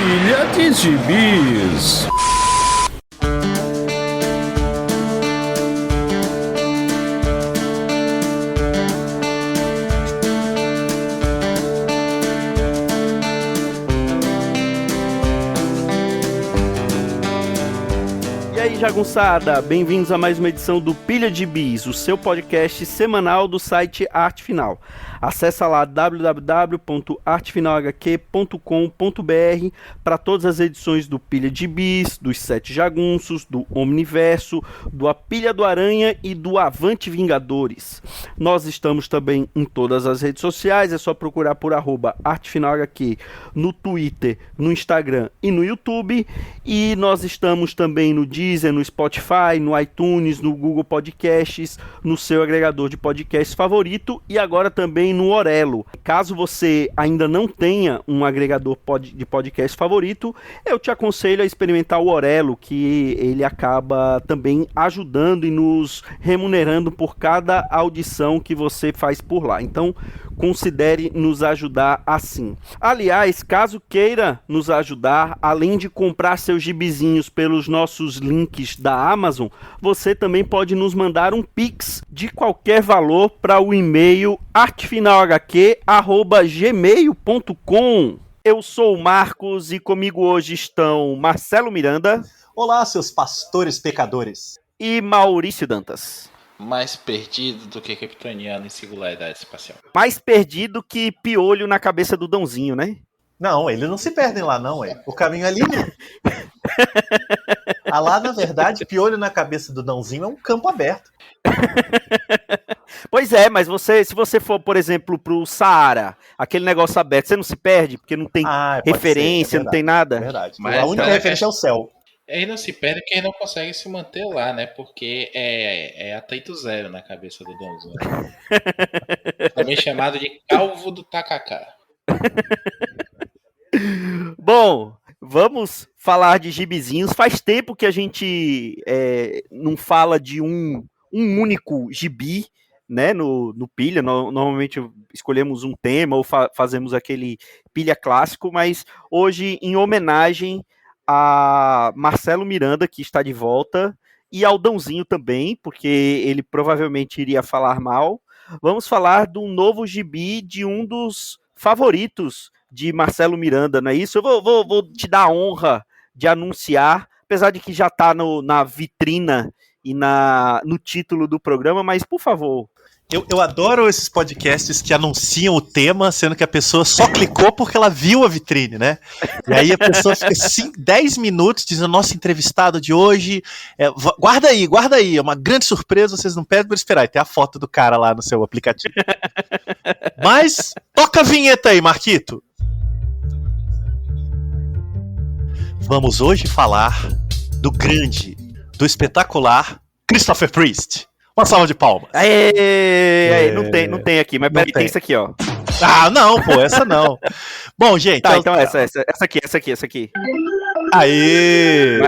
Pilha de Gibis. E aí, jagunçada, bem-vindos a mais uma edição do Pilha de Bis, o seu podcast semanal do site Arte Final. Acesse lá www.artefinalhq.com.br para todas as edições do Pilha de Bis, dos Sete Jagunços, do Omniverso, do A Pilha do Aranha e do Avante Vingadores. Nós estamos também em todas as redes sociais, é só procurar por @artefinalhq no Twitter, no Instagram e no YouTube. E nós estamos também no Deezer, no Spotify, no iTunes, no Google Podcasts, no seu agregador de podcasts favorito e agora também no Orelo. Caso você ainda não tenha um agregador de podcast favorito, eu te aconselho a experimentar o Orelo, que ele acaba também ajudando e nos remunerando por cada audição que você faz por lá. Então, considere nos ajudar assim. Aliás, caso queira nos ajudar, além de comprar seus gibizinhos pelos nossos links da Amazon, você também pode nos mandar um Pix de qualquer valor para o e-mail artefinalhq@gmail.com. Eu sou o Marcos e comigo hoje estão Marcelo Miranda. Olá, seus pastores pecadores. E Maurício Dantas. Mais perdido do que kryptoniano em singularidade espacial. Mais perdido que piolho na cabeça do Dãozinho, né? Não, eles não se perdem lá, não, ué. O caminho é livre. Lá, na verdade, piolho na cabeça do Dãozinho é um campo aberto. Pois é, mas se você for, por exemplo, pro Saara, aquele negócio aberto, você não se perde? Porque não tem referência, não tem nada? É verdade. Mas a única referência é o céu. Ele não se perde porque ele não consegue se manter lá, né? Porque é atrito zero na cabeça do Donzão. Também chamado de calvo do tacacá. Bom, vamos falar de gibizinhos. Faz tempo que a gente não fala de um único gibi, né, no Pilha. Normalmente escolhemos um tema ou fazemos aquele Pilha clássico, mas hoje, em homenagem a Marcelo Miranda, que está de volta, e ao Dãozinho também, porque ele provavelmente iria falar mal, vamos falar do novo gibi de um dos favoritos de Marcelo Miranda, não é isso? Eu vou te dar a honra de anunciar, apesar de que já está na vitrina e no título do programa, mas por favor. Eu adoro esses podcasts que anunciam o tema, sendo que a pessoa só clicou porque ela viu a vitrine, né? E aí a pessoa fica 10 minutos dizendo, nosso entrevistado de hoje, guarda aí, é uma grande surpresa, vocês não pedem por esperar. E tem a foto do cara lá no seu aplicativo. Mas, toca a vinheta aí, Marquito. Vamos hoje falar do grande, do espetacular Christopher Priest. Uma salva de palmas. Não tem aqui, mas peraí, tem isso aqui, ó. Ah, não, pô, essa não. Bom, gente. Tá, então essa aqui. Aí.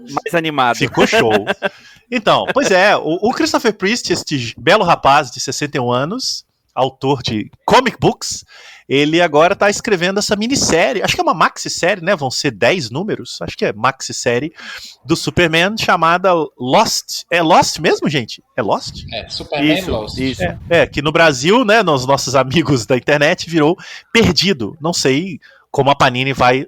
Mais animado. Ficou show. Então, pois é, o Christopher Priest, este belo rapaz de 61 anos, autor de comic books, ele agora tá escrevendo essa minissérie, acho que é uma maxi-série, né? Vão ser 10 números, acho que é maxi-série do Superman, chamada Lost. É Lost mesmo, gente? É Lost? É, Superman Lost. Isso. Que no Brasil, né, nos nossos amigos da internet, virou Perdido. Não sei como a Panini vai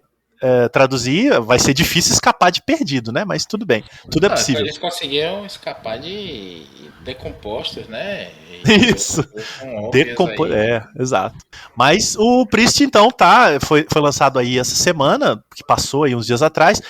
traduzir, vai ser difícil escapar de Perdido, né? Mas tudo bem, tudo é possível. Eles conseguiram escapar de Decompostos, né? Isso. Exato. Mas o Priest, então, foi lançado aí essa semana, que passou aí uns dias atrás,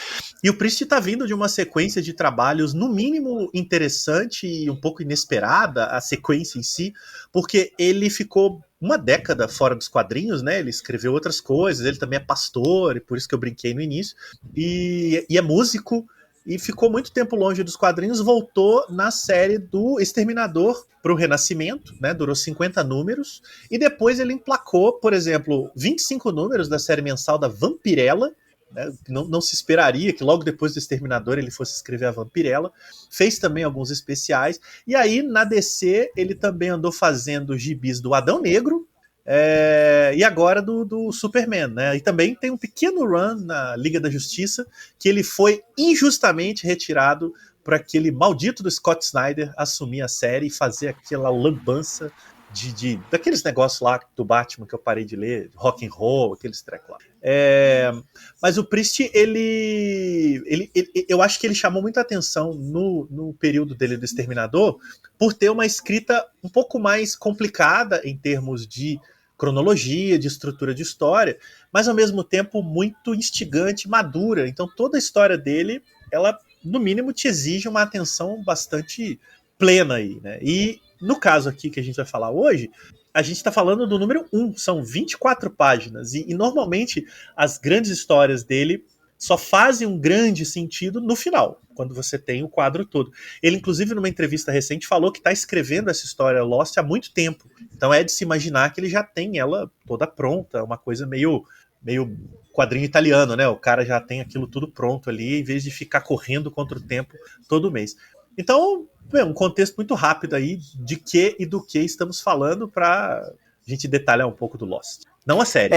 e o Priest tá vindo de uma sequência de trabalhos, no mínimo, interessante e um pouco inesperada, a sequência em si, porque ele ficou uma década fora dos quadrinhos, né? Ele escreveu outras coisas, ele também é pastor, e por isso que eu brinquei no início, e é músico, e ficou muito tempo longe dos quadrinhos, voltou na série do Exterminador para o Renascimento, né? Durou 50 números, e depois ele emplacou, por exemplo, 25 números da série mensal da Vampirella, né? Não se esperaria que logo depois do Exterminador ele fosse escrever a Vampirella. Fez também alguns especiais, e aí na DC ele também andou fazendo gibis do Adão Negro, E agora do Superman, né? E também tem um pequeno run na Liga da Justiça, que ele foi injustamente retirado para aquele maldito do Scott Snyder assumir a série e fazer aquela lambança daqueles negócios lá do Batman que eu parei de ler, rock and roll, aqueles trecos lá. Mas o Priest, eu acho que ele chamou muita atenção no período dele do Exterminador por ter uma escrita um pouco mais complicada em termos de cronologia, de estrutura de história, mas ao mesmo tempo muito instigante, madura. Então toda a história dele, ela no mínimo te exige uma atenção bastante plena aí, né? E no caso aqui que a gente vai falar hoje, a gente está falando do número 1, são 24 páginas, e normalmente as grandes histórias dele só fazem um grande sentido no final, quando você tem o quadro todo. Ele, inclusive, numa entrevista recente, falou que está escrevendo essa história Lost há muito tempo, então é de se imaginar que ele já tem ela toda pronta, uma coisa meio quadrinho italiano, né? O cara já tem aquilo tudo pronto ali, em vez de ficar correndo contra o tempo todo mês. Então, um contexto muito rápido aí de que e do que estamos falando para a gente detalhar um pouco do Lost. Não a série.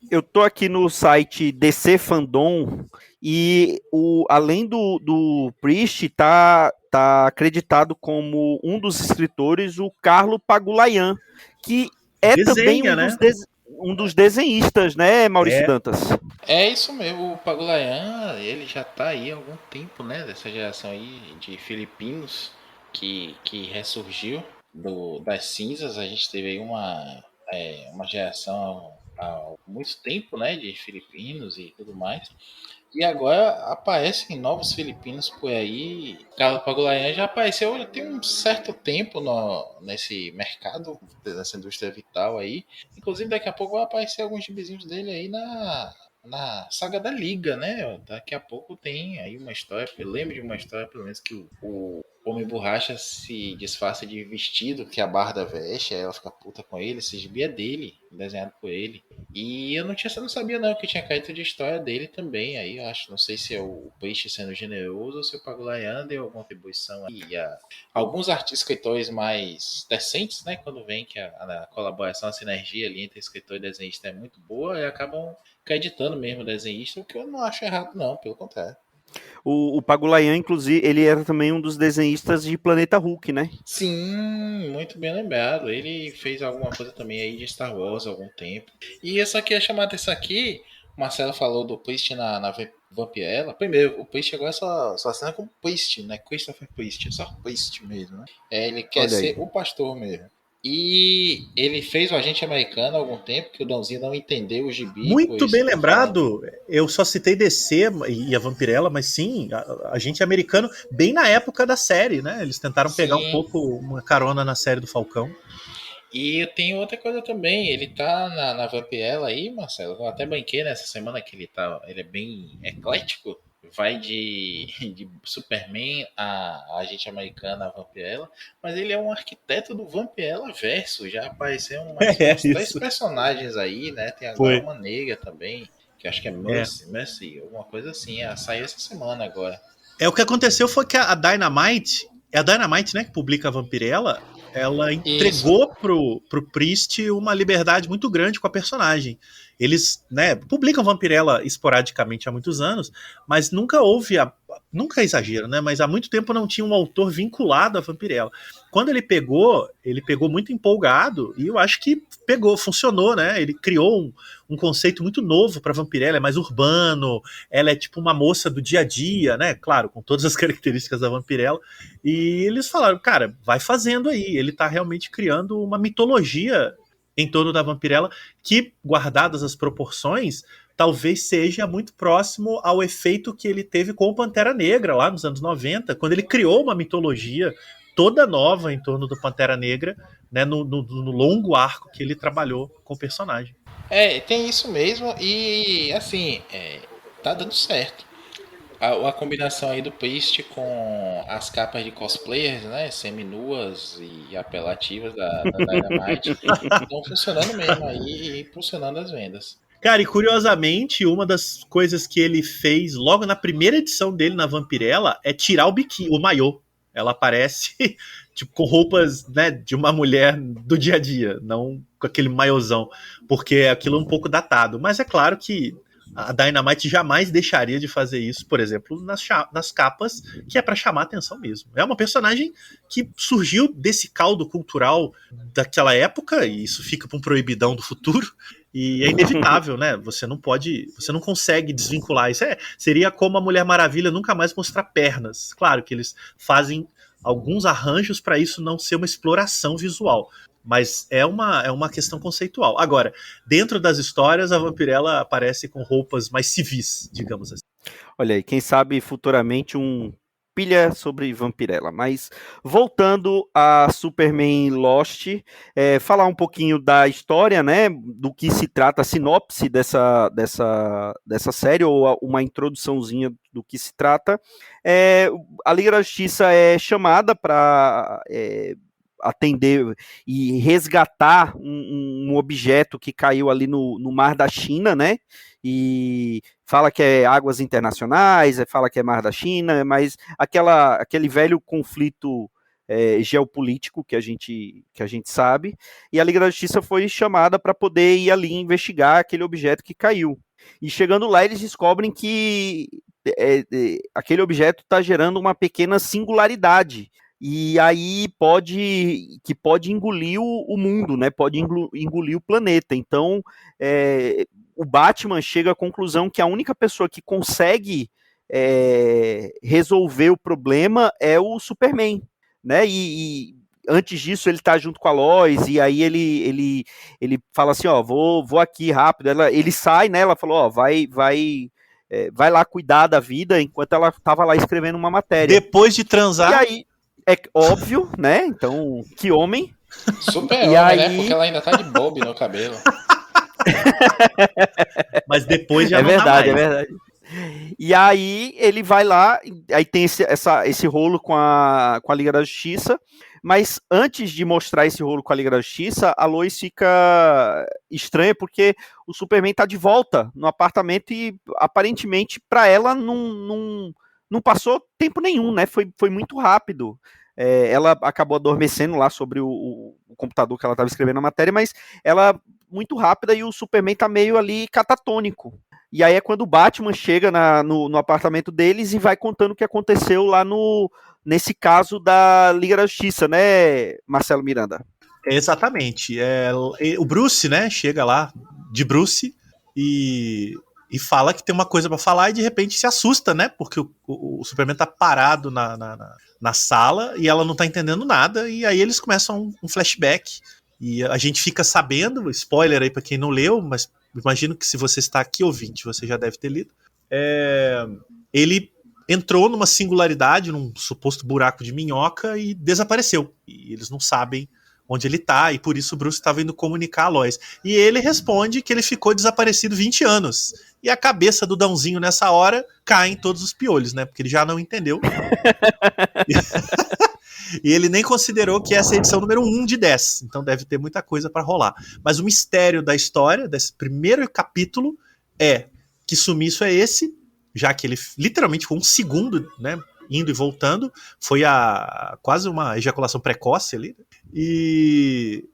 Eu tô aqui no site DC Fandom e além do Priest tá acreditado como um dos escritores o Carlo Pagulayan, que é também um dos desenhistas, né, Maurício Dantas? É isso mesmo, o Pagulayan, ele já tá aí há algum tempo, né, dessa geração aí de filipinos que ressurgiu das cinzas. A gente teve aí uma geração há muito tempo, né, de filipinos e tudo mais. E agora aparecem novos filipinos por aí. Carlos Pagulayan já apareceu, já tem um certo tempo nesse mercado, nessa indústria vital aí. Inclusive, daqui a pouco vai aparecer alguns gibizinhos dele aí na saga da Liga, né? Daqui a pouco tem aí uma história, eu lembro de uma história, pelo menos, que o Homem Borracha se disfarça de vestido, que a Barda veste, aí ela fica puta com ele, esse gibi é dele, desenhado por ele. E eu não sabia não que tinha caído de história dele também, aí eu acho, não sei se é o Peixe sendo generoso ou se o Pagulayan deu alguma contribuição aí. Alguns escritores mais decentes, né, quando vem que a colaboração, a sinergia ali entre escritor e desenhista é muito boa, e acabam acreditando mesmo o desenhista, o que eu não acho errado não, pelo contrário. O Pagulayan, inclusive, ele era também um dos desenhistas de Planeta Hulk, né? Sim, muito bem lembrado. Ele fez alguma coisa também aí de Star Wars há algum tempo. E eu só queria chamar atenção aqui, o Marcelo falou do Priest na Vampirella. Primeiro, o Priest agora só assina como Priest, né? Christopher Priest, é só Priest mesmo, né? Ele quer ser o pastor mesmo. E ele fez o Agente Americano há algum tempo, que o Dãozinho não entendeu o gibi. Muito bem lembrado. Eu só citei DC e a Vampirella, mas sim, Agente Americano, bem na época da série, né? Eles tentaram pegar um pouco uma carona na série do Falcão. E tem outra coisa também, ele tá na Vampirella aí, Marcelo, eu até banquei nessa semana que ele é bem eclético, vai de Superman a Agente Americana a Vampirella, mas ele é um arquiteto do Vampirella verso, já apareceram uns 3 personagens aí, né, tem agora uma negra também, que acho que é Mercy, alguma coisa assim, saiu essa semana agora. O que aconteceu foi que a Dynamite, é a Dynamite, né, que publica a Vampirella, ela entregou pro Priest uma liberdade muito grande com a personagem. Eles, né, publicam Vampirella esporadicamente há muitos anos, mas nunca houve, nunca é exagero, né, mas há muito tempo não tinha um autor vinculado à Vampirella. Quando ele pegou muito empolgado, e eu acho que funcionou, né, ele criou um conceito muito novo para Vampirella, é mais urbano, ela é tipo uma moça do dia a dia, né, claro, com todas as características da Vampirella, e eles falaram, cara, vai fazendo aí, ele tá realmente criando uma mitologia em torno da Vampirella, que, guardadas as proporções, talvez seja muito próximo ao efeito que ele teve com o Pantera Negra, lá nos anos 90, quando ele criou uma mitologia toda nova em torno do Pantera Negra, né, no longo arco que ele trabalhou com o personagem. Tem isso mesmo, e assim, tá dando certo. A combinação aí do Priest com as capas de cosplayers, né, semi-nuas e apelativas da Dynamite, estão funcionando mesmo aí e impulsionando as vendas. Cara, e curiosamente, uma das coisas que ele fez logo na primeira edição dele na Vampirella é tirar o biquíni, o maiô. Ela aparece tipo, com roupas, né, de uma mulher do dia a dia, não com aquele maiôzão, porque aquilo é um pouco datado. Mas é claro que a Dynamite jamais deixaria de fazer isso, por exemplo, nas capas, que é para chamar atenção mesmo. É uma personagem que surgiu desse caldo cultural daquela época, e isso fica para um proibidão do futuro, e é inevitável, né? Você não consegue desvincular isso. Seria como a Mulher Maravilha nunca mais mostrar pernas. Claro que eles fazem alguns arranjos para isso não ser uma exploração visual, mas é uma questão conceitual. Agora, dentro das histórias, a Vampirella aparece com roupas mais civis, digamos assim. Olha aí, quem sabe futuramente um pilha sobre Vampirella. Mas voltando a Superman Lost, falar um pouquinho da história, né, do que se trata, a sinopse dessa série, ou uma introduçãozinha do que se trata. A Liga da Justiça é chamada para atender e resgatar um objeto que caiu ali no mar da China, né? E fala que é águas internacionais, fala que é mar da China, mas aquele velho conflito geopolítico que a gente sabe, e a Liga da Justiça foi chamada para poder ir ali investigar aquele objeto que caiu. E chegando lá, eles descobrem que aquele objeto está gerando uma pequena singularidade, e aí pode engolir o mundo, né? Pode engolir o planeta. Então, o Batman chega à conclusão que a única pessoa que consegue resolver o problema é o Superman, né? E antes disso ele tá junto com a Lois, e aí ele fala assim, ó, vou aqui rápido. Ele sai, né? Ela falou, ó, vai lá cuidar da vida, enquanto ela tava lá escrevendo uma matéria. Depois de transar. E aí, é óbvio, né? Então, que homem. Super-homem, aí... né? Porque ela ainda tá de bob no cabelo. Mas depois já não verdade, tá mais. É verdade. E aí ele vai lá, aí tem esse rolo com a Liga da Justiça, mas antes de mostrar esse rolo com a Liga da Justiça, a Lois fica estranha porque o Superman tá de volta no apartamento e aparentemente para ela não passou tempo nenhum, né? Foi muito rápido. Ela acabou adormecendo lá sobre o computador que ela estava escrevendo a matéria, mas ela muito rápida e o Superman tá meio ali catatônico. E aí é quando o Batman chega no apartamento deles e vai contando o que aconteceu lá nesse caso da Liga da Justiça, né, Marcelo Miranda? Exatamente. O Bruce, né, chega lá de Bruce e fala que tem uma coisa para falar e de repente se assusta, né, porque o Superman tá parado na sala e ela não tá entendendo nada, e aí eles começam um flashback e a gente fica sabendo, spoiler aí para quem não leu, mas imagino que se você está aqui ouvinte, você já deve ter lido, ele entrou numa singularidade, num suposto buraco de minhoca e desapareceu, e eles não sabem onde ele tá, e por isso o Bruce estava indo comunicar a Lois. E ele responde que ele ficou desaparecido 20 anos. E a cabeça do Dãozinho nessa hora cai em todos os piolhos, né? Porque ele já não entendeu. E ele nem considerou que essa é a edição número 1 de 10. Então deve ter muita coisa para rolar. Mas o mistério da história, desse primeiro capítulo, é que sumiço é esse, já que ele literalmente foi um segundo, né? Indo e voltando, foi quase uma ejaculação precoce ali, e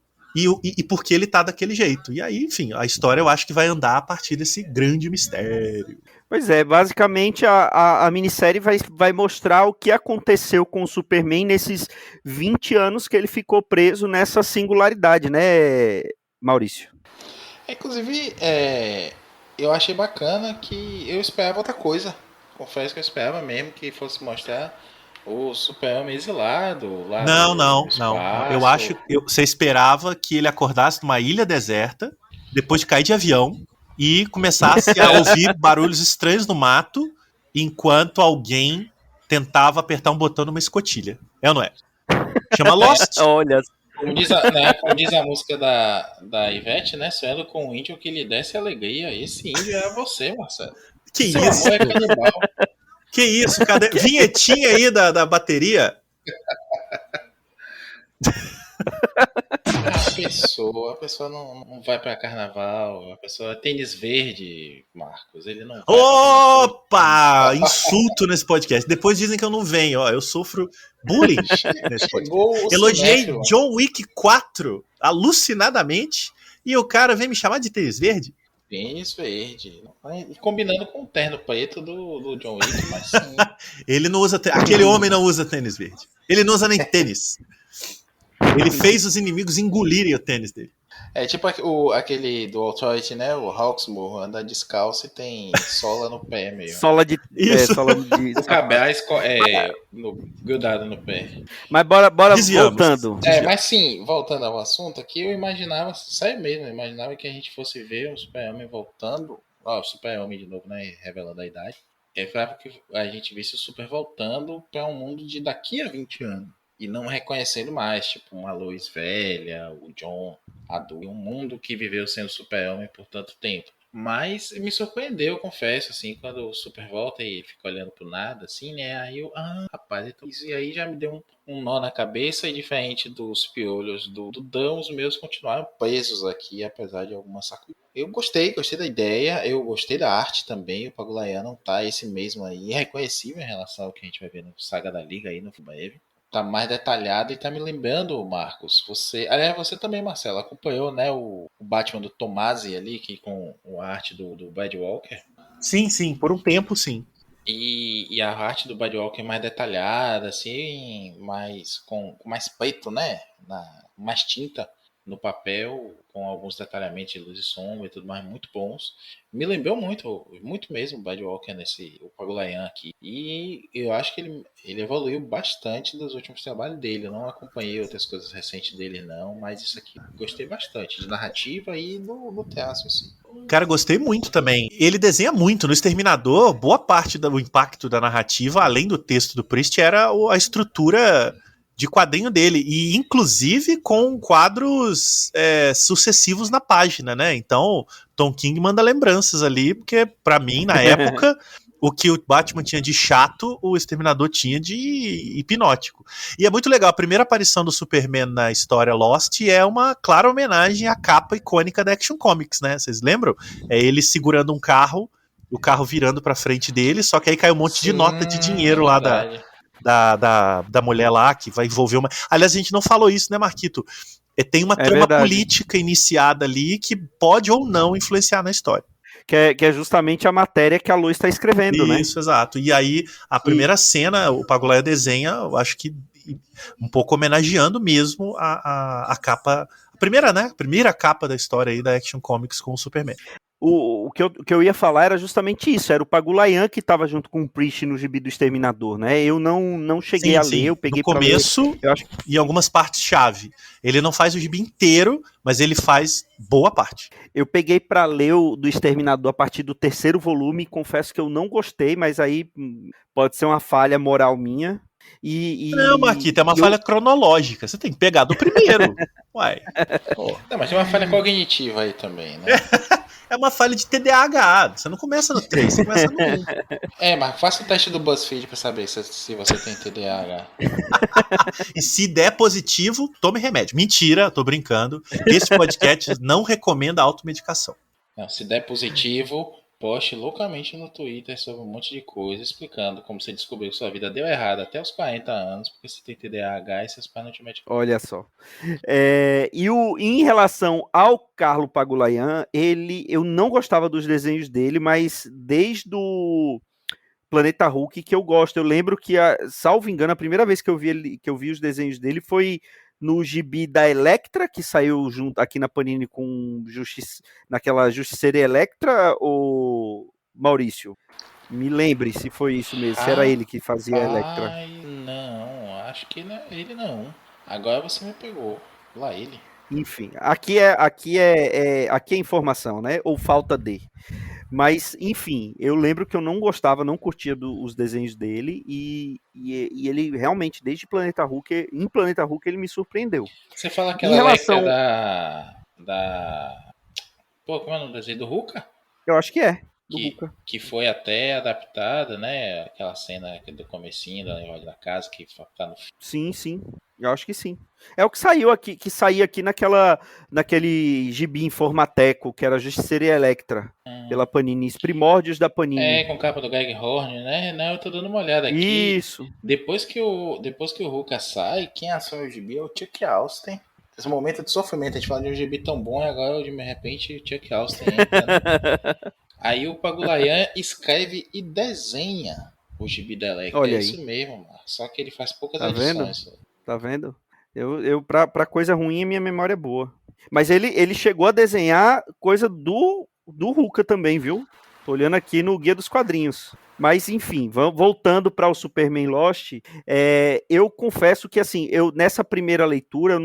porque ele tá daquele jeito. E aí, enfim, a história eu acho que vai andar a partir desse grande mistério. Pois é, basicamente a minissérie vai mostrar o que aconteceu com o Superman nesses 20 anos que ele ficou preso nessa singularidade, né, Maurício? Inclusive, eu achei bacana que eu esperava outra coisa. Confesso que eu esperava mesmo que fosse mostrar o Super-Homem exilado lá. Não. Eu acho que você esperava que ele acordasse numa ilha deserta, depois de cair de avião, e começasse a ouvir barulhos estranhos no mato, enquanto alguém tentava apertar um botão numa escotilha. É ou não é? Chama Lost. Olha. Como diz a música da Ivete, né? Sonhando com um índio que lhe desse alegria. Esse índio é você, Marcelo. Que Seu isso? amor é canibal. Que isso? Cadê? Vinhetinha aí da bateria? a pessoa não vai pra carnaval, a pessoa é tênis verde, Marcos, ele não vai pra Opa! Insulto nesse podcast. Depois dizem que eu não venho, ó. Eu sofro bullying nesse podcast. Chegou o Elogiei cinéfilo. John Wick 4 alucinadamente e o cara vem me chamar de tênis verde? Tênis verde. Combinando com o terno preto do John Wick, mas sim. Ele não usa. Aquele homem não usa tênis verde. Ele não usa nem tênis. Ele fez os inimigos engolirem o tênis dele. É tipo aquele do Authority, né? O Hawksmoor anda descalço e tem sola no pé mesmo. Sola de. Isso. Sola de O cabaz grudado no pé. Mas bora Desviamos. voltando. Mas sim, voltando ao assunto aqui, eu imaginava, sério mesmo, eu imaginava que a gente fosse ver o Super-Homem voltando. Ó, o Super-Homem de novo, né? Revelando a idade. Eu esperava que a gente visse o Super voltando para um mundo de daqui a 20 anos. E não reconhecendo mais, tipo, uma Lois velha, o John adulto, um mundo que viveu sendo Super-Homem por tanto tempo. Mas me surpreendeu, confesso, assim, quando o Super volta e fica olhando pro nada, assim, né? Aí eu, rapaz, então isso aí já me deu um nó na cabeça, e diferente dos piolhos do Dão, os meus continuaram presos aqui, apesar de algumas sacudidas. Eu gostei da ideia, eu gostei da arte também, o Pagulayan tá esse mesmo aí, reconhecível em relação ao que a gente vai ver no Saga da Liga aí no Fubaev. Tá mais detalhado e tá me lembrando, Marcos. Você também, Marcelo, acompanhou, né, o Batman do Tomasi ali, que com a arte do Brad Walker. Sim, por um tempo, sim. E a arte do Brad Walker mais detalhada, assim, com mais preto, né? Mais tinta no papel, com alguns detalhamentos de luz e sombra e tudo mais, muito bons. Me lembrou muito mesmo o Brad Walker o Pagulayan aqui. E eu acho que ele evoluiu bastante dos últimos trabalhos dele. Eu não acompanhei outras coisas recentes dele, não, mas isso aqui gostei bastante, de narrativa e no teatro, assim. Cara, gostei muito também. Ele desenha muito. No Exterminador, boa parte do impacto da narrativa, além do texto do Priest, era a estrutura de quadrinho dele. E, inclusive, com quadros sucessivos na página, né? Então, Tom King manda lembranças ali, porque, pra mim, na época, o que o Batman tinha de chato, o Exterminador tinha de hipnótico. E é muito legal, a primeira aparição do Superman na história Lost é uma clara homenagem à capa icônica da Action Comics, né? Vocês lembram? É ele segurando um carro, o carro virando pra frente dele, só que aí cai um monte de nota de dinheiro lá da mulher lá, que vai envolver uma... Aliás, a gente não falou isso, né, Marquito? Tem uma trama verdade. política iniciada ali que pode ou não influenciar na história. Que é justamente a matéria que a Lois está escrevendo, né? Isso, exato. E aí, a primeira cena, o Pagulayan desenha, eu acho que um pouco homenageando mesmo a capa, a primeira capa da história aí da Action Comics com o Superman. O que eu ia falar era justamente isso, era o Pagulayan que estava junto com o Priest no gibi do Exterminador, né? Eu não cheguei a ler, eu peguei no começo ler, eu acho... e algumas partes-chave. Ele não faz o gibi inteiro, mas ele faz boa parte. Eu peguei para ler o do Exterminador a partir do 3º volume, e confesso que eu não gostei, mas aí pode ser uma falha moral minha. Não, Marquita, é uma falha cronológica. Você tem que pegar do primeiro. Uai. Não, mas tem uma falha cognitiva aí também, né? É uma falha de TDAH. Você não começa no 3, você começa no 1. Mas faça o teste do BuzzFeed pra saber se você tem TDAH. E se der positivo, tome remédio. Mentira, tô brincando. Esse podcast não recomenda automedicação. Não, se der positivo, poste loucamente no Twitter sobre um monte de coisa, explicando como você descobriu que sua vida deu errado até os 40 anos, porque você tem TDAH e seus pais não te metem. Olha só. Em relação ao Carlo Pagulayan, eu não gostava dos desenhos dele, mas desde o Planeta Hulk que eu gosto. Eu lembro que, salvo engano, a primeira vez que eu vi os desenhos dele foi no gibi da Electra, que saiu junto aqui na Panini com naquela Justiceira Electra, ou Maurício? Me lembre se foi isso mesmo, se era ele que fazia a Electra. Não, acho que ele não. Agora você me pegou. Lá ele. Enfim, aqui é informação, né? Ou falta de. Mas, enfim, eu lembro que eu não gostava, não curtia os desenhos dele, e ele realmente, desde Planeta Hulk, em Planeta Hulk, ele me surpreendeu. Você fala aquela Electra Pô, como é o nome do desenho? Do Hulka? Eu acho que é. Que foi até adaptada, né? Aquela cena do comecinho da casa que tá no... Sim. Eu acho que sim. É o que saiu aqui, naquele gibi Informateco, que era Justiceira e Electra, pela Panini, os primórdios da Panini. Com capa do Greg Horn, né? Não, eu tô dando uma olhada aqui. Isso. Depois que o Ruka sai, quem assume o gibi é o Chuck Austin. Esse momento de sofrimento, a gente fala de um gibi tão bom e agora, de repente, o Chuck Austin entra, né? Aí o Pagulayan escreve e desenha o gibi da Electra. Olha É aí. isso mesmo, mano. Só que ele faz poucas Tá vendo? edições. Tá vendo? Pra coisa ruim, minha memória é boa. Mas ele chegou a desenhar coisa do Ruka também, viu? Tô olhando aqui no Guia dos Quadrinhos. Mas, enfim, voltando para o Superman Lost, eu confesso que, assim, nessa primeira leitura,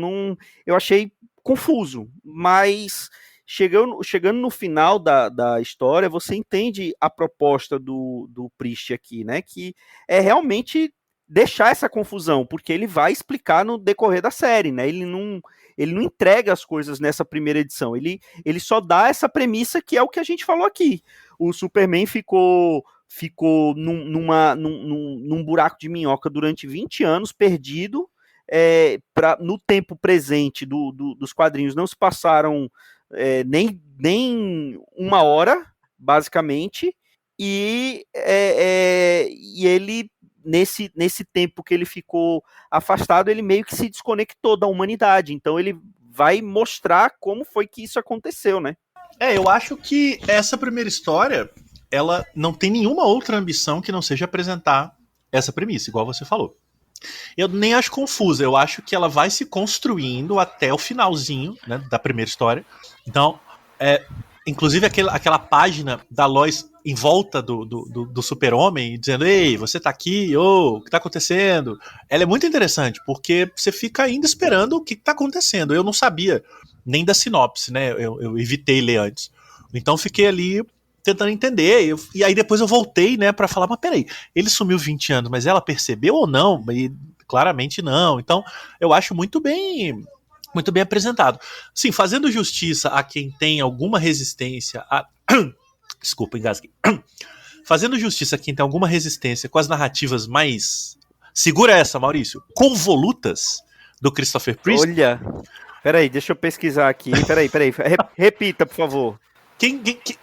eu achei confuso, mas chegando no final da história, você entende a proposta do Priest aqui, né? Que é realmente deixar essa confusão, porque ele vai explicar no decorrer da série, né? Ele não entrega as coisas nessa primeira edição, ele só dá essa premissa que é o que a gente falou aqui. O Superman ficou num buraco de minhoca durante 20 anos, perdido. No tempo presente dos quadrinhos não se passaram nem uma hora, basicamente, e ele, nesse tempo que ele ficou afastado, ele meio que se desconectou da humanidade. Então ele vai mostrar como foi que isso aconteceu, né? Eu acho que essa primeira história, ela não tem nenhuma outra ambição que não seja apresentar essa premissa, igual você falou. Eu nem acho confusa, eu acho que ela vai se construindo até o finalzinho, né, da primeira história. Então, inclusive aquela página da Lois em volta do Super-Homem, dizendo: ei, você tá aqui, o que tá acontecendo? Ela é muito interessante, porque você fica ainda esperando o que tá acontecendo. Eu não sabia nem da sinopse, né? Eu evitei ler antes. Então fiquei ali tentando entender, e aí depois eu voltei, né, pra falar: mas peraí, ele sumiu 20 anos, mas ela percebeu ou não? E claramente não. Então eu acho muito bem apresentado. Sim, fazendo justiça a quem tem alguma resistência a... Desculpa, engasguei. Fazendo justiça a quem tem alguma resistência com as narrativas mais... Segura essa, Maurício. Convolutas do Christopher Priest. Olha, peraí, deixa eu pesquisar aqui. Peraí. Repita, por favor.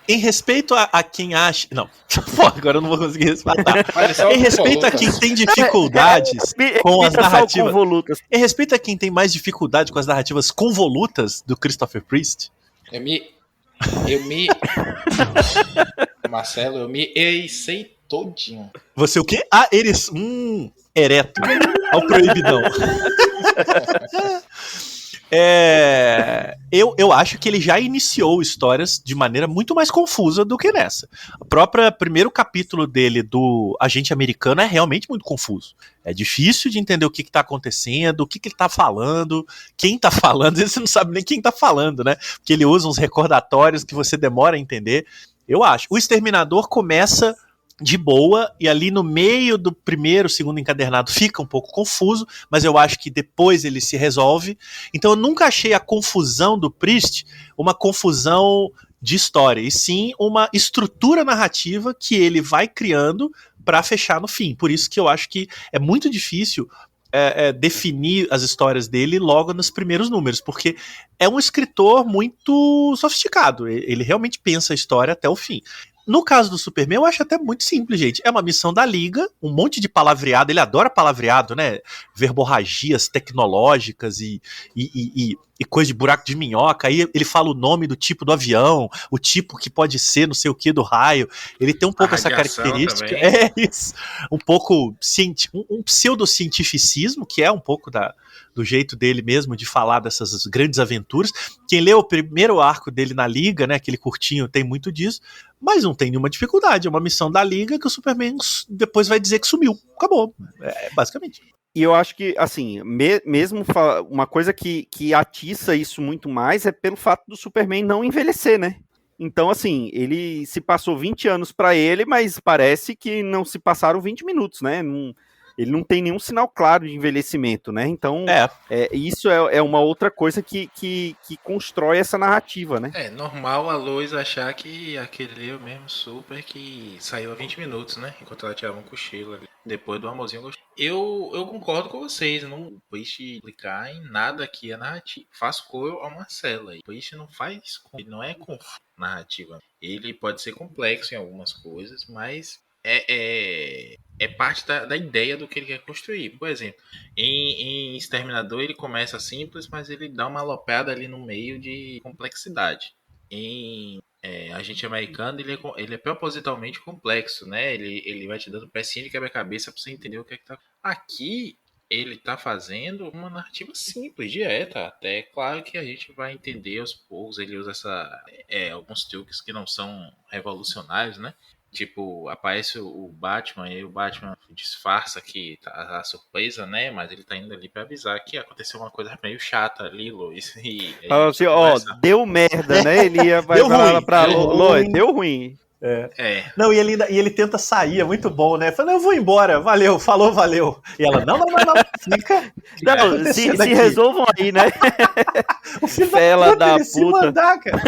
Em respeito a quem acha... Não, pô, agora eu não vou conseguir respeitar. Em respeito a quem tem dificuldades com as narrativas... Em respeito a quem tem mais dificuldade com as narrativas convolutas do Christopher Priest... Marcelo, eu me ericei todinho. Você o quê? Ah, eles... ereto. Ao proibidão. Eu acho que ele já iniciou histórias de maneira muito mais confusa do que nessa. O próprio primeiro capítulo dele do Agente Americano é realmente muito confuso. É difícil de entender o que está acontecendo, o que ele está falando, quem está falando. Às vezes você não sabe nem quem está falando, né? Porque ele usa uns recordatórios que você demora a entender. Eu acho. O Exterminador começa de boa, e ali no meio do primeiro, segundo encadernado fica um pouco confuso, mas eu acho que depois ele se resolve. Então eu nunca achei a confusão do Priest uma confusão de história, e sim uma estrutura narrativa que ele vai criando para fechar no fim. Por isso que eu acho que é muito difícil definir as histórias dele logo nos primeiros números, porque é um escritor muito sofisticado, ele realmente pensa a história até o fim. No caso do Superman, eu acho até muito simples, gente. É uma missão da Liga, um monte de palavreado. Ele adora palavreado, né? Verborragias tecnológicas e coisa de buraco de minhoca. Aí ele fala o nome do tipo do avião, o tipo que pode ser não sei o que do raio. Ele tem um pouco essa característica. Também. É isso. Um pouco um pseudocientificismo, que é um pouco do jeito dele mesmo de falar dessas grandes aventuras. Quem leu o primeiro arco dele na Liga, né? Aquele curtinho, tem muito disso. Mas não tem nenhuma dificuldade. É uma missão da Liga que o Superman depois vai dizer que sumiu. Acabou. Basicamente. E eu acho que, assim, mesmo uma coisa que atiça isso muito mais é pelo fato do Superman não envelhecer, né? Então, assim, ele se passou 20 anos para ele, mas parece que não se passaram 20 minutos, né? ele não tem nenhum sinal claro de envelhecimento, né? Então, isso é uma outra coisa que constrói essa narrativa, né? É normal a Lois achar que aquele é o mesmo super que saiu há 20 minutos, né? Enquanto ela tirava um cochilo ali, depois do amorzinho gostoso. Eu concordo com vocês, não vou explicar em nada aqui a narrativa. Faço cor ao Marcelo aí. O Priest não faz, ele não é confuso narrativa. Ele pode ser complexo em algumas coisas, mas é parte da ideia do que ele quer construir. Por exemplo, em Exterminador ele começa simples, mas ele dá uma aloprada ali no meio de complexidade. Em Agente Americano ele é propositalmente complexo, né? Ele vai te dando pecinha de quebra-cabeça pra você entender o que é que tá. Aqui ele tá fazendo uma narrativa simples, direta. Até claro que a gente vai entender aos poucos. Ele usa alguns truques que não são revolucionários, né? Tipo, aparece o Batman e o Batman disfarça que tá a surpresa, né? Mas ele tá indo ali pra avisar que aconteceu uma coisa meio chata ali, Lois. E Fala assim, ó, deu merda, né? Ele vai lá pra Lois, deu ruim. Não, e ele tenta sair, é muito bom, né? Fala, eu vou embora, valeu, falou, valeu. E ela, não, fica. Não, se resolvam aí, né? O filho Fela da se puta. mandar, cara.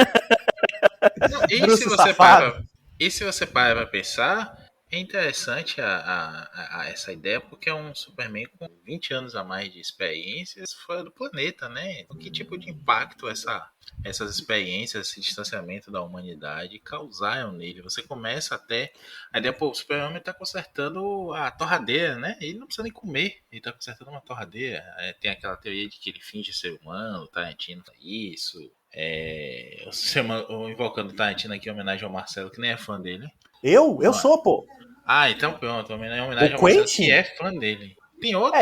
Não, e se você parar pra pensar, é interessante essa ideia, porque é um Superman com 20 anos a mais de experiências fora do planeta, né? Que tipo de impacto essas experiências, esse distanciamento da humanidade causaram nele? Você começa até... Aí depois o Superman tá consertando a torradeira, né? Ele não precisa nem comer, ele tá consertando uma torradeira. Tem aquela teoria de que ele finge ser humano, o Tarantino faz isso... invocando o Tarantino aqui em homenagem ao Marcelo, que nem é fã dele. Eu sou, pô. Ah, então pronto, em homenagem ao Quentin? Marcelo, que é fã dele. Tem outro?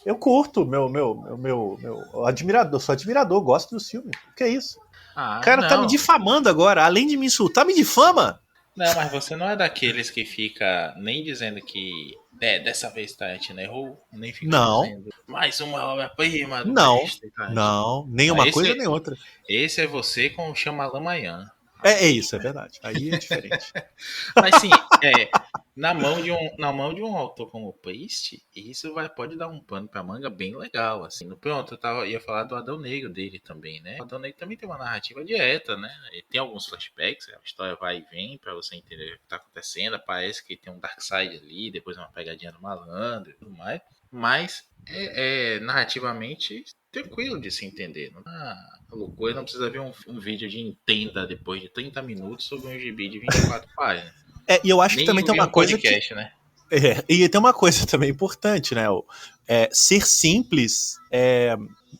Eu curto, meu admirador, sou admirador, gosto do filme. O que é isso? O cara tá me difamando agora, além de me insultar, me difama. Não, mas você não é daqueles que fica nem dizendo que dessa vez Tarantino errou, nem fica dizendo mais uma obra-prima do Não, nem uma coisa nem outra. Esse é você com o Shyamalan Mayan. É isso, é verdade. Aí é diferente. Mas sim, na mão de um autor como o Priest, isso pode dar um pano pra manga bem legal, assim. Pronto, ia falar do Adão Negro dele também, né? O Adão Negro também tem uma narrativa direta, né? Ele tem alguns flashbacks, a história vai e vem pra você entender o que tá acontecendo. Parece que tem um Darkseid ali, depois uma pegadinha do malandro e tudo mais. Mas narrativamente tranquilo de se entender. Não loucura, não precisa ver um vídeo de entenda depois de 30 minutos sobre um gibi de 24 páginas. E eu acho que também tem uma coisa podcast, né? E tem uma coisa também importante, né? Ser simples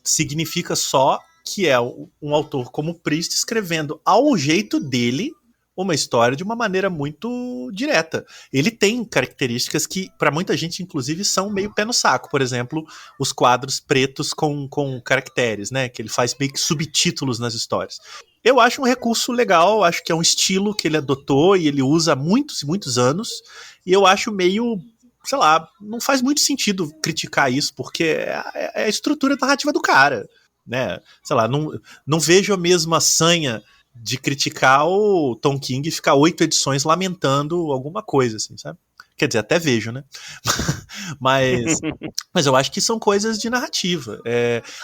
significa só que é um autor como o Priest escrevendo ao jeito dele uma história de uma maneira muito direta. Ele tem características que, para muita gente, inclusive, são meio pé no saco. Por exemplo, os quadros pretos com caracteres, né? Que ele faz meio que subtítulos nas histórias. Eu acho um recurso legal, acho que é um estilo que ele adotou e ele usa há muitos e muitos anos. E eu acho meio, sei lá, não faz muito sentido criticar isso, porque é a estrutura narrativa do cara, né? Sei lá, não vejo a mesma sanha de criticar o Tom King e ficar 8 edições lamentando alguma coisa, assim, sabe? Quer dizer, até vejo, né? mas eu acho que são coisas de narrativa.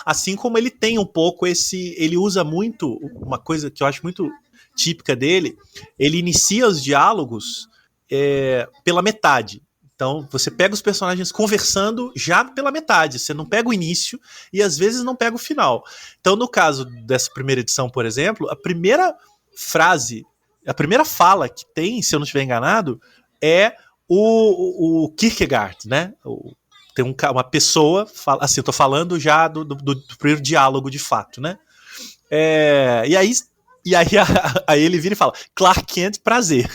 Assim como ele tem um pouco ele usa muito, uma coisa que eu acho muito típica dele, ele inicia os diálogos pela metade. Então, você pega os personagens conversando já pela metade. Você não pega o início e, às vezes, não pega o final. Então, no caso dessa primeira edição, por exemplo, a primeira fala que tem, se eu não estiver enganado, é o Kierkegaard, né? Tem uma pessoa, assim, eu tô falando já do primeiro diálogo de fato, né? E aí ele vira e fala, Clark Kent, prazer.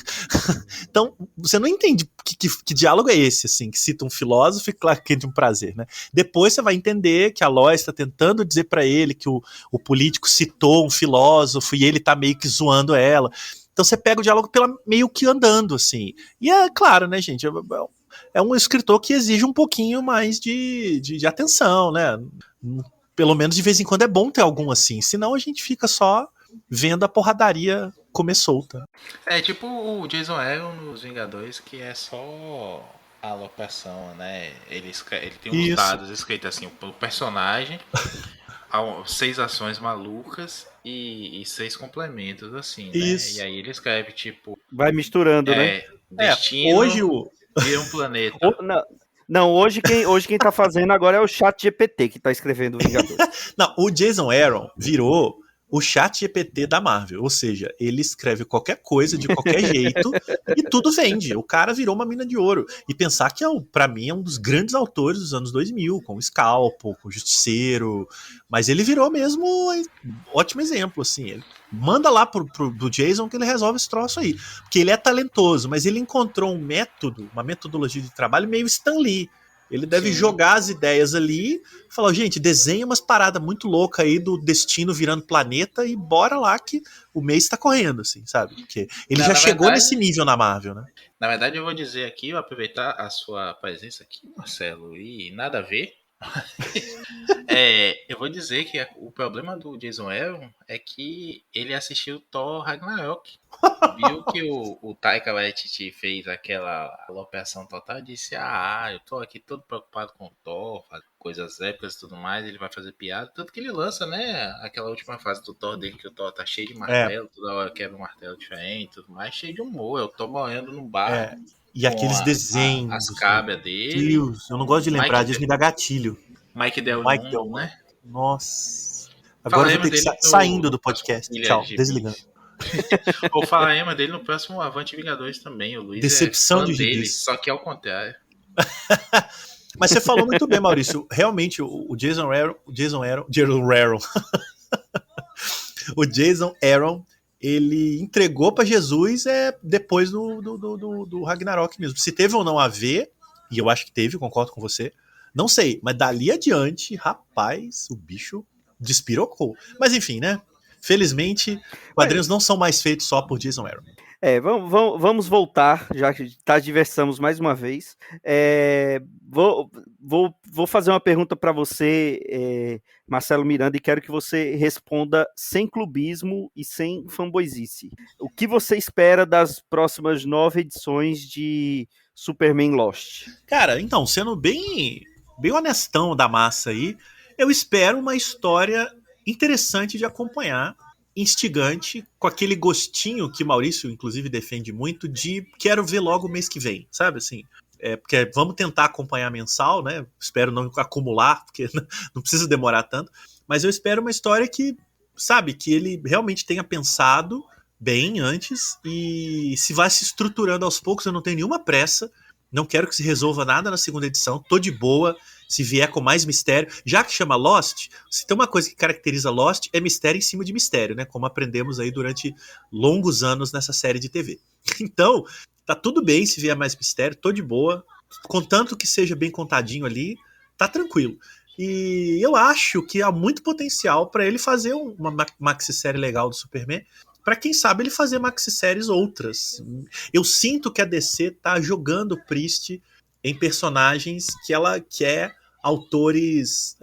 Então, você não entende que diálogo é esse, assim, que cita um filósofo e Clark Kent um prazer, né? Depois você vai entender que a Lois está tentando dizer para ele que o político citou um filósofo e ele tá meio que zoando ela. Então você pega o diálogo meio que andando, assim. E é claro, né, gente? É um escritor que exige um pouquinho mais de atenção, né? Pelo menos de vez em quando é bom ter algum assim. Senão a gente fica só vendo a porradaria comer solta. É tipo o Jason Aaron nos Vingadores, que é só a alocação, né? Ele tem uns Isso. dados escritos assim, o personagem, 6 ações malucas e 6 complementos, assim, né? Isso. E aí ele escreve, tipo, Vai misturando, né? destino Hoje o. vira um planeta. Não, hoje quem tá fazendo agora é o Chat GPT que tá escrevendo Vingadores. Não, o Jason Aaron virou o chat GPT da Marvel, ou seja, ele escreve qualquer coisa de qualquer jeito e tudo vende. O cara virou uma mina de ouro. E pensar que, pra mim, é um dos grandes autores dos anos 2000, com o Scalpo, com o Justiceiro, mas ele virou mesmo ótimo exemplo, assim. Ele manda lá pro Jason que ele resolve esse troço aí. Porque ele é talentoso, mas ele encontrou um método, uma metodologia de trabalho meio Stan Lee. Ele deve jogar as ideias ali, falar, gente, desenha umas paradas muito loucas aí do destino virando planeta e bora lá que o mês tá correndo, assim, sabe? Porque ele já chegou nesse nível na Marvel, né? Na verdade, eu vou dizer aqui, eu aproveitar a sua presença aqui, Marcelo, e nada a ver. Eu vou dizer que o problema do Jason Aaron é que ele assistiu Thor Ragnarok. Viu que o Taika Waititi fez aquela alocação total e disse: eu tô aqui todo preocupado com o Thor, coisas épicas e tudo mais, ele vai fazer piada. Tanto que ele lança, né, aquela última fase do Thor dele, que o Thor tá cheio de martelo, toda hora quebra um martelo diferente, tudo mais, cheio de humor. Eu tô morrendo no bar. E aqueles desenhos. As cabras dele. Deus, eu não gosto de lembrar disso, me dá gatilho. Mike Del Mundo, né? Nossa. Agora eu vou ter que saindo do podcast. Tchau, desligando. Ou falaremos dele no próximo Avante Vingadores também. O Luiz Decepção é fã de dele, só que ao contrário. Mas você falou muito bem, Maurício. Realmente, o Jason Aaron, ele entregou para Jesus depois do Ragnarok mesmo. Se teve ou não a ver, e eu acho que teve, concordo com você, não sei, mas dali adiante, rapaz, o bicho despirocou. Mas enfim, né? Felizmente, quadrinhos não são mais feitos só por Jason Aaron. Vamos voltar, já que diversamos mais uma vez. Vou fazer uma pergunta para você, Marcelo Miranda, e quero que você responda sem clubismo e sem fanboyzice. O que você espera das próximas 9 edições de Superman Lost? Cara, então, sendo bem honestão da massa aí, eu espero uma história interessante de acompanhar, instigante, com aquele gostinho que Maurício, inclusive, defende muito, de quero ver logo o mês que vem, sabe, assim, porque vamos tentar acompanhar mensal, né, espero não acumular, porque não precisa demorar tanto, mas eu espero uma história que, sabe, que ele realmente tenha pensado bem antes e se vai se estruturando aos poucos. Eu não tenho nenhuma pressa, não quero que se resolva nada na segunda edição, tô de boa se vier com mais mistério, já que chama Lost. Se tem uma coisa que caracteriza Lost, é mistério em cima de mistério, né? Como aprendemos aí durante longos anos nessa série de TV. Então, tá tudo bem se vier mais mistério, tô de boa, contanto que seja bem contadinho ali, tá tranquilo. E eu acho que há muito potencial para ele fazer uma maxi-série legal do Superman, para quem sabe ele fazer maxi-séries outras. Eu sinto que a DC tá jogando Priest em personagens que ela quer autores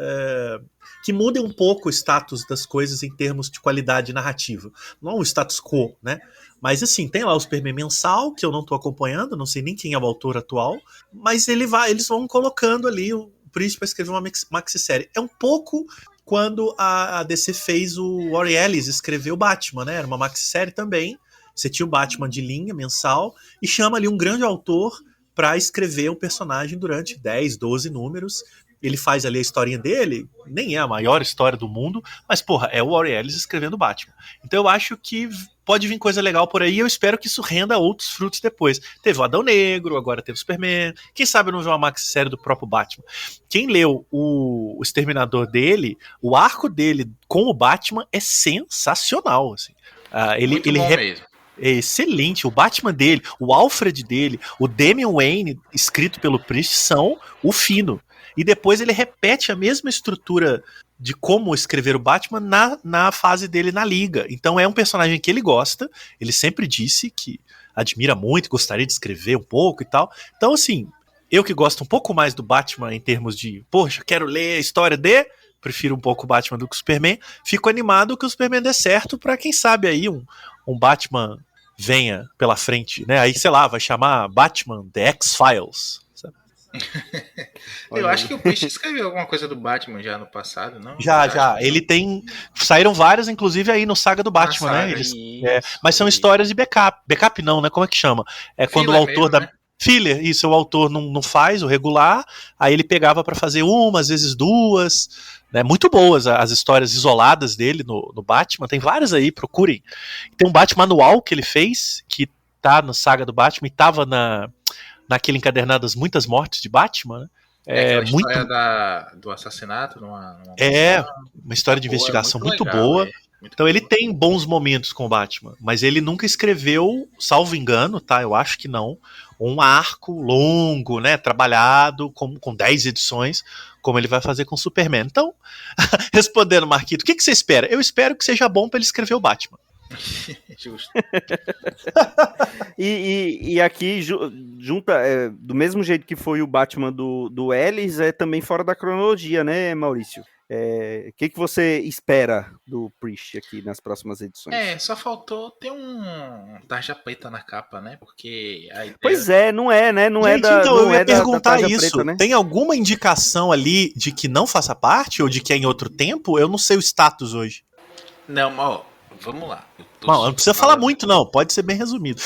que mudem um pouco o status das coisas em termos de qualidade narrativa. Não o status quo, né? Mas assim, tem lá o Superman mensal, que eu não tô acompanhando, não sei nem quem é o autor atual, mas eles vão colocando ali o Priest para escrever uma maxi-série. É um pouco quando a DC fez o Warren Ellis escrever o Batman, né? Era uma maxi-série também. Você tinha o Batman de linha mensal e chama ali um grande autor para escrever o personagem durante 10, 12 números. Ele faz ali a historinha dele, nem é a maior história do mundo, mas, porra, é o Warren Ellis escrevendo Batman. Então eu acho que pode vir coisa legal por aí, e eu espero que isso renda outros frutos depois. Teve o Adão Negro, agora teve o Superman, quem sabe não ver uma maxi-série do próprio Batman. Quem leu o Exterminador dele, o arco dele com o Batman é sensacional, assim. Muito bom mesmo. É excelente, o Batman dele, o Alfred dele, o Damian Wayne, escrito pelo Priest, são o fino. E depois ele repete a mesma estrutura de como escrever o Batman na fase dele na Liga. Então é um personagem que ele gosta, ele sempre disse que admira muito, gostaria de escrever um pouco e tal. Então assim, eu que gosto um pouco mais do Batman em termos de, poxa, quero ler a história prefiro um pouco o Batman do que o Superman, fico animado que o Superman dê certo pra quem sabe aí um Batman venha pela frente, né? Aí, sei lá, vai chamar Batman The X-Files, sabe? Eu acho que o Priest escreveu alguma coisa do Batman já no passado, não? Já. Ele tem. Saíram várias, inclusive, aí no Saga do Batman, né? Mas são histórias de backup. Backup não, né? Como é que chama? É quando o autor mesmo, da. Né? Filler, isso, o autor não faz o regular, aí ele pegava para fazer uma, às vezes duas, né? Muito boas as histórias isoladas dele no Batman, tem várias aí, procurem. Tem um Batman anual que ele fez, que tá na Saga do Batman e tava naquele encadernado das Muitas Mortes de Batman, né? Aquela muito história do assassinato numa uma história de investigação muito legal, boa. Muito então boa. ele tem bons momentos com o Batman, mas ele nunca escreveu, salvo engano, tá? Eu acho que não, um arco longo, né, trabalhado com 10 edições, como ele vai fazer com o Superman. Então, respondendo, Marquito, o que você espera? Eu espero que seja bom para ele escrever o Batman. Justo. E aqui junta, do mesmo jeito que foi o Batman do Ellis, é também fora da cronologia, né, Maurício? O que você espera do Priest aqui nas próximas edições? Só faltou ter um tarja preta na capa, né? Porque a ideia... Pois é, não é, né? Não Gente, é da, então não eu ia é perguntar da isso. preta, né? Tem alguma indicação ali de que não faça parte ou de que é em outro tempo? Eu não sei o status hoje. Não, ó, vamos lá. Não precisa falar muito, não. Pode ser bem resumido.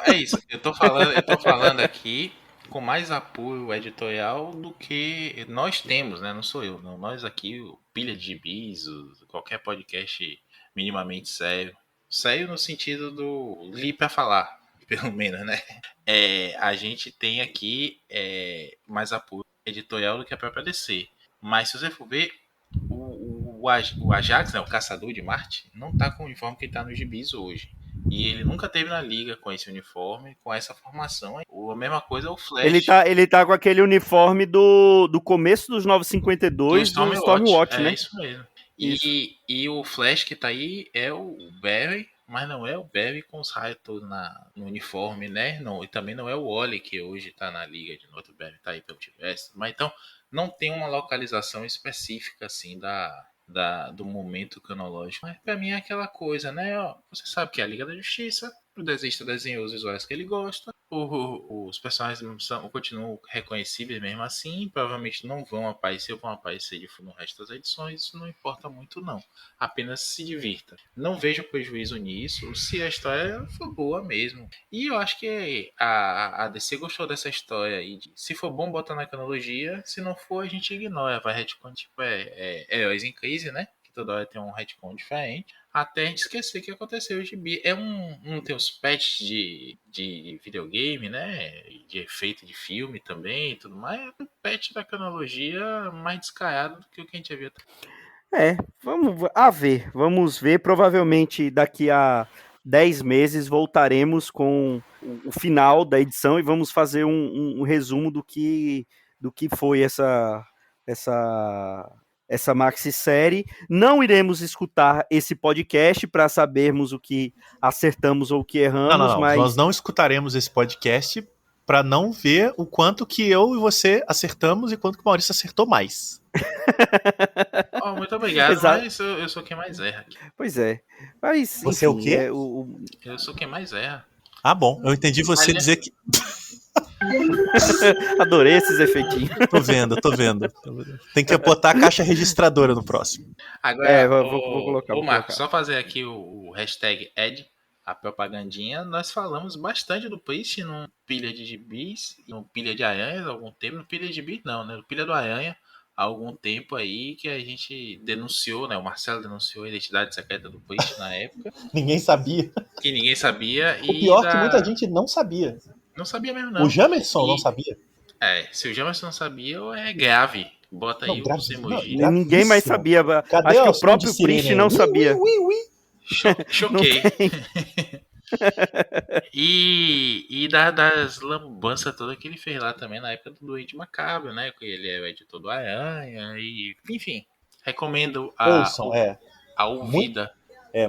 É isso. Eu tô falando aqui com mais apoio editorial do que nós temos, né? Não sou eu, não. Nós aqui, o Pilha de Gibis, qualquer podcast minimamente sério. Sério no sentido do li pra falar, pelo menos, né? A gente tem aqui mais apoio editorial do que a própria DC. Mas se você for ver, o Ajax, né, o Caçador de Marte, não tá com o uniforme que tá nos gibis hoje. E ele nunca teve na liga com esse uniforme, com essa formação. A mesma coisa é o Flash. Ele tá com aquele uniforme do começo dos 952 do Stormwatch, né? É isso mesmo. E o Flash que tá aí é o Barry, mas não é o Barry com os raios todos no uniforme, né? Não, e também não é o Wally, que hoje tá na liga de novo. O Barry tá aí pelo Multiverso. Mas então, não tem uma localização específica, assim, do momento cronológico. Mas pra mim é aquela coisa, né? Ó, você sabe que é a Liga da Justiça, o desenhista desenhou os visuais que ele gosta, os personagens continuam reconhecíveis mesmo assim, provavelmente não vão aparecer no resto das edições, isso não importa muito não, apenas se divirta. Não vejo prejuízo nisso, se a história for boa mesmo. E eu acho que a DC gostou dessa história e se for bom, bota na cronologia, se não for, a gente ignora, vai retcon, tipo, Heróis em Crise, né? Que toda hora tem um retcon diferente, até a gente esquecer que aconteceu o gibi. Tem os patches de videogame, né? De efeito de filme também e tudo mais. É um patch da cronologia mais descarado do que o que a gente havia. Vamos ver. Provavelmente daqui a 10 meses voltaremos com o final da edição e vamos fazer um resumo do que foi essa maxi-série. Não iremos escutar esse podcast para sabermos o que acertamos ou o que erramos, não. mas... Nós não escutaremos esse podcast para não ver o quanto que eu e você acertamos e quanto que o Maurício acertou mais. Muito obrigado, Exato. Mas eu sou quem mais erra aqui. Pois é. Mas, você é o quê? Eu sou quem mais erra. Ah, bom. Eu entendi você dizer que... Adorei esses efeitinhos. Tô vendo. Tem que botar a caixa registradora no próximo. Agora, vou colocar. Marcos, só fazer aqui o hashtag Ed, a propagandinha. Nós falamos bastante do Priest no Pilha de Gibis, no Pilha de Aranhas há algum tempo. No Pilha de Gibis não, né? No Pilha do Aranha há algum tempo aí que a gente denunciou, né? O Marcelo denunciou a identidade secreta do Priest na época. Ninguém sabia. Que ninguém sabia. O pior é que muita gente não sabia. Não sabia mesmo, não. O Jamerson não sabia. Se o Jamerson não sabia, é grave. Bota aí os emojis. Ninguém mais sabia. Cadê acho que o próprio Priest não sabia. Choquei. E das lambanças todas que ele fez lá também na época do Duende Macabro, né? Que ele é o editor do Aranha. E, enfim, recomendo a ouvida.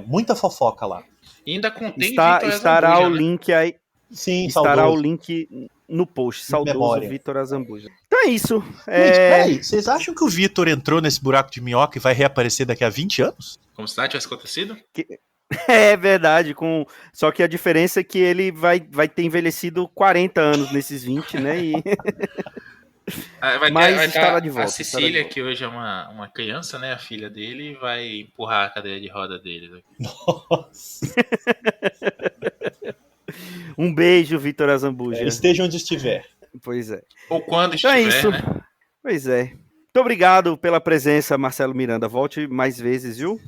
Muita fofoca lá. E ainda contém estará o link aí. Sim, estará saudoso. o link no post. Saudoso Vitor Azambuja. Então é isso. Gente, peraí, vocês acham que o Vitor entrou nesse buraco de minhoca e vai reaparecer daqui a 20 anos? Como se nada tivesse acontecido? É verdade, só que a diferença é que ele vai ter envelhecido 40 anos nesses 20, né? Mas estará de volta. A Cecília, que hoje é uma criança, né? A filha dele, vai empurrar a cadeira de roda dele. Nossa. Um beijo, Vitor Azambuja. Esteja onde estiver. Pois é. Ou quando Então estiver, é isso. né? Pois é. Muito obrigado pela presença, Marcelo Miranda. Volte mais vezes, viu?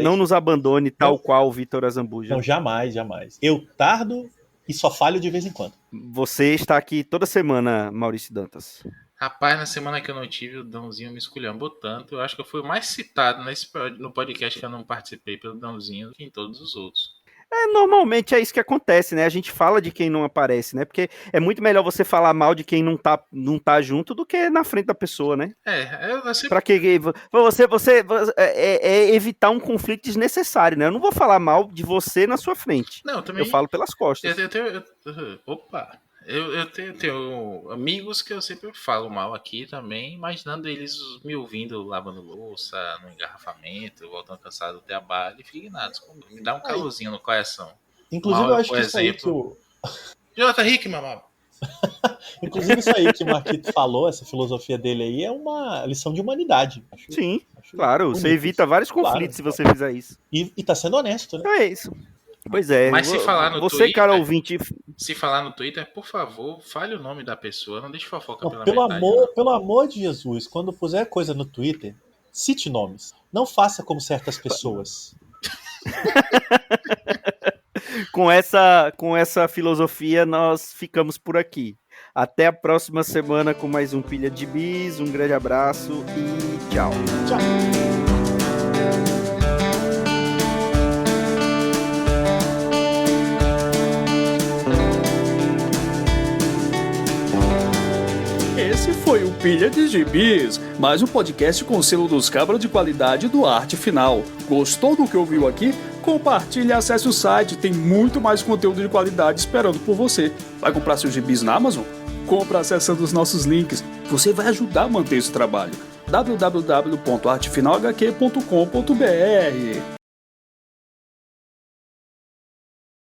Não nos abandone tal qual o Vitor Azambuja. Não, jamais, jamais. Eu tardo e só falho de vez em quando. Você está aqui toda semana, Maurício Dantas. Rapaz, na semana que eu não tive, o Dãozinho me esculhambou tanto. Eu acho que eu fui mais citado no podcast que eu não participei pelo Dãozinho do que em todos os outros. Normalmente é isso que acontece, né? A gente fala de quem não aparece, né? Porque é muito melhor você falar mal de quem não tá junto do que na frente da pessoa, né? Pra que você evitar um conflito desnecessário, né? Eu não vou falar mal de você na sua frente. Não, também. Eu falo pelas costas. Eu tenho amigos que eu sempre falo mal aqui também, imaginando eles me ouvindo lavando louça, no engarrafamento, voltando cansado do trabalho e indignados comigo. Me dá um calorzinho no coração. Inclusive, mal, eu acho que isso aí que o... Jonathan Hickman, mano. Inclusive, isso aí que o Marquito falou, essa filosofia dele aí, é uma lição de humanidade. Sim, claro. Você evita vários conflitos se você fizer isso. E tá sendo honesto, né? Então é isso. Pois é. Mas se falar no você, Twitter, cara ouvinte... Se falar no Twitter, por favor, fale o nome da pessoa, não deixe fofoca Não, pela metade. pelo amor de Jesus, quando puser coisa no Twitter, cite nomes. Não faça como certas pessoas. Com essa filosofia, nós ficamos por aqui. Até a próxima semana com mais um Pilha de Bis. Um grande abraço e tchau. Tchau. Esse foi o Pilha de Gibis, mais um podcast com o selo dos cabras de qualidade do Arte Final. Gostou do que ouviu aqui? Compartilhe e acesse o site, tem muito mais conteúdo de qualidade esperando por você. Vai comprar seus gibis na Amazon? Compra acessando os nossos links, você vai ajudar a manter esse trabalho. www.artefinalhq.com.br